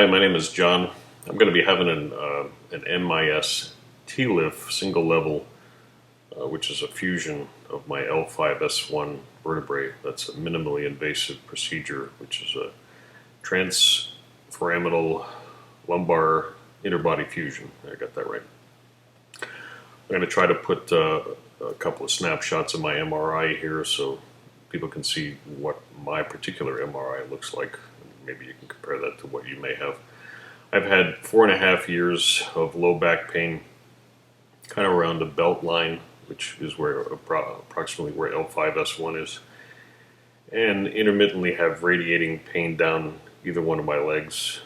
Hi, my name is John. I'm going to be having an MIS TLIF single level, which is a fusion of my L5S1 vertebrae. That's a minimally invasive procedure, which is a transforaminal lumbar interbody fusion. I got that right. I'm going to try to put a couple of snapshots of my MRI here so people can see what my particular MRI looks like. Maybe you can compare that to what you may have. I've had 4.5 years of low back pain, kind of around the belt line, which is where approximately where L5S1 is, and intermittently have radiating pain down either one of my legs.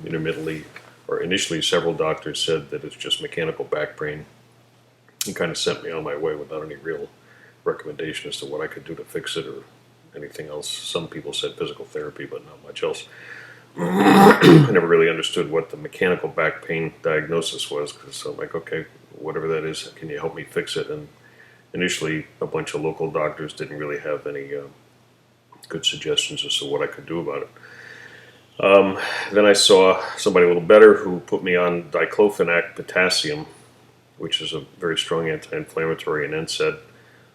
Intermittently, or initially, several doctors said that it's just mechanical back pain, and kind of sent me on my way without any real recommendation as to what I could do to fix it or anything else. Some people said physical therapy, but not much else. I never really understood what the mechanical back pain diagnosis was, because I'm like, okay, whatever that is, can you help me fix it? And initially, a bunch of local doctors didn't really have any good suggestions as to what I could do about it. Then I saw somebody a little better who put me on diclofenac potassium, which is a very strong anti-inflammatory, and NSAID,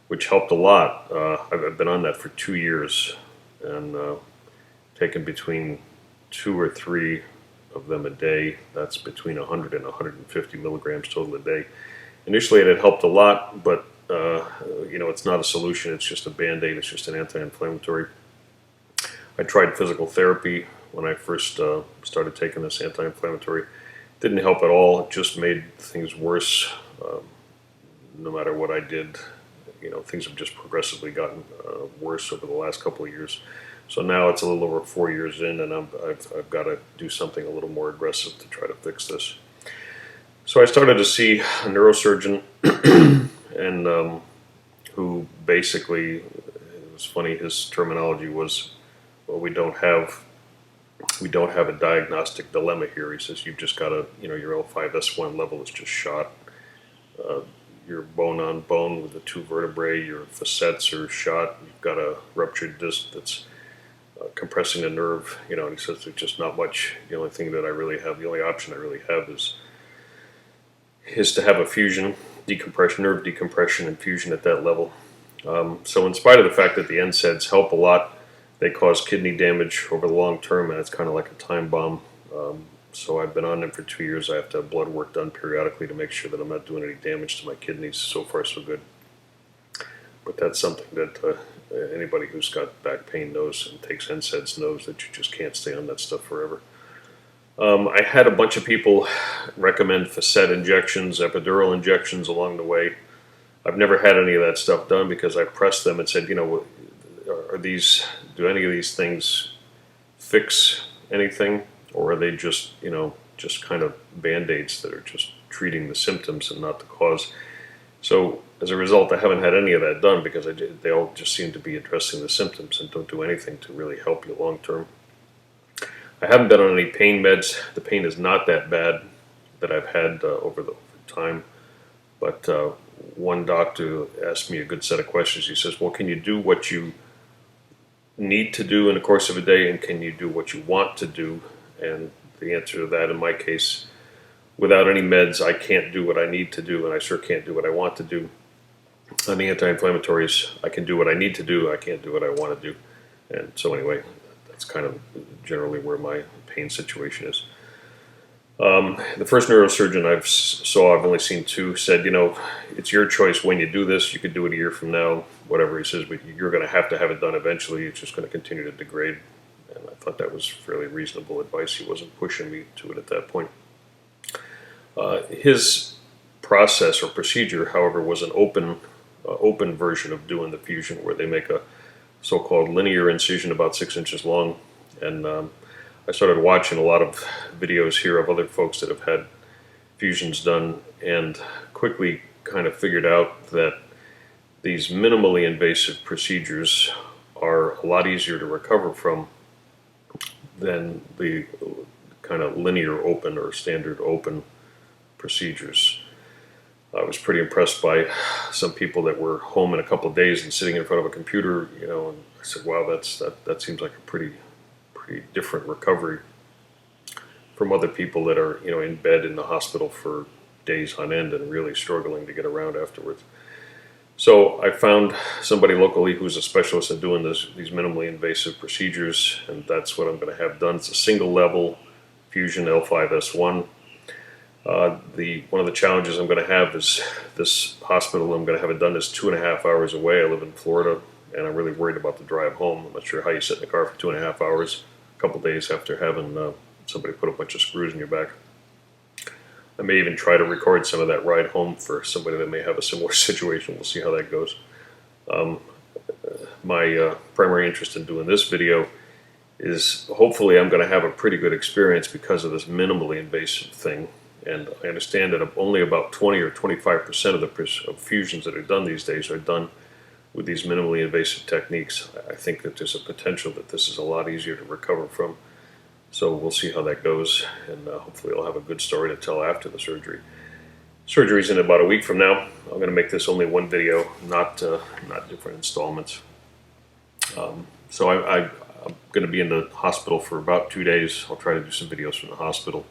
which helped a lot. I've been on that for 2 years and taken between 2 or 3 of them a day. That's between 100 and 150 milligrams total a day. Initially it had helped a lot, but it's not a solution. It's just a band-aid. It's just an anti-inflammatory. I tried physical therapy when I first started taking this anti-inflammatory. Didn't help at all. It just made things worse. No matter what I did, things have just progressively gotten worse over the last couple of years. So now it's a little over 4 years in, and I've got to do something a little more aggressive to try to fix this. So I started to see a neurosurgeon, and who basically, it was funny, his terminology was, well, we don't have a diagnostic dilemma here. He says, you've just got to, your L5S1 level is just shot. You're bone on bone with the 2 vertebrae, your facets are shot, you've got a ruptured disc that's compressing a nerve, and he says there's just not much. The only thing that I really have, the only option I really have is to have a fusion, decompression, nerve decompression and fusion at that level. So in spite of the fact that the NSAIDs help a lot, they cause kidney damage over the long term, and it's kind of like a time bomb. So I've been on them for 2 years. I have to have blood work done periodically to make sure that I'm not doing any damage to my kidneys. So far, so good. But that's something that anybody who's got back pain knows and takes NSAIDs knows, that you just can't stay on that stuff forever. I had a bunch of people recommend facet injections, epidural injections along the way. I've never had any of that stuff done because I pressed them and said, do any of these things fix anything? Or are they just, just kind of band-aids that are just treating the symptoms and not the cause? So as a result, I haven't had any of that done because they all just seem to be addressing the symptoms and don't do anything to really help you long term. I haven't been on any pain meds. The pain is not that bad that I've had over time. But one doctor asked me a good set of questions. He says, well, can you do what you need to do in the course of a day, and can you do what you want to do? And the answer to that, in my case, without any meds, I can't do what I need to do, and I sure can't do what I want to do. On the anti-inflammatories, I can do what I need to do, I can't do what I want to do. And so anyway, that's kind of generally where my pain situation is. The first neurosurgeon I've only seen 2, said, it's your choice when you do this. You could do it a year from now, whatever. He says, but you're going to have it done eventually. It's just going to continue to degrade. And I thought that was fairly reasonable advice. He wasn't pushing me to it at that point. His process or procedure, however, was an open version of doing the fusion, where they make a so-called linear incision about 6 inches long. And I started watching a lot of videos here of other folks that have had fusions done, and quickly kind of figured out that these minimally invasive procedures are a lot easier to recover from than the kind of linear open or standard open procedures. I was pretty impressed by some people that were home in a couple of days and sitting in front of a computer, and I said, wow, that seems like a pretty pretty different recovery from other people that are, in bed in the hospital for days on end and really struggling to get around afterwards. So I found somebody locally who's a specialist in doing these minimally invasive procedures, and that's what I'm going to have done. It's a single level fusion L5S1. One of the challenges I'm going to have is this hospital I'm going to have it done is 2.5 hours away. I live in Florida, and I'm really worried about the drive home. I'm not sure how you sit in the car for 2.5 hours, a couple days after having somebody put a bunch of screws in your back. I may even try to record some of that ride home for somebody that may have a similar situation. We'll see how that goes. My primary interest in doing this video is hopefully I'm going to have a pretty good experience because of this minimally invasive thing. And I understand that only about 20 or 25% of fusions that are done these days are done with these minimally invasive techniques. I think that there's a potential that this is a lot easier to recover from. So we'll see how that goes, and hopefully I'll have a good story to tell after the surgery. Surgery's in about a week from now. I'm going to make this only one video, not different installments. So I'm going to be in the hospital for about 2 days. I'll try to do some videos from the hospital,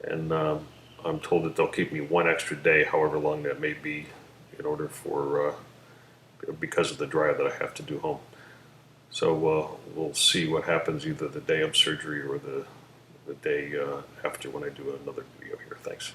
and I'm told that they'll keep me one extra day, however long that may be, in order for because of the drive that I have to do home. So we'll see what happens either the day of surgery or the day after when I do another video here. Thanks.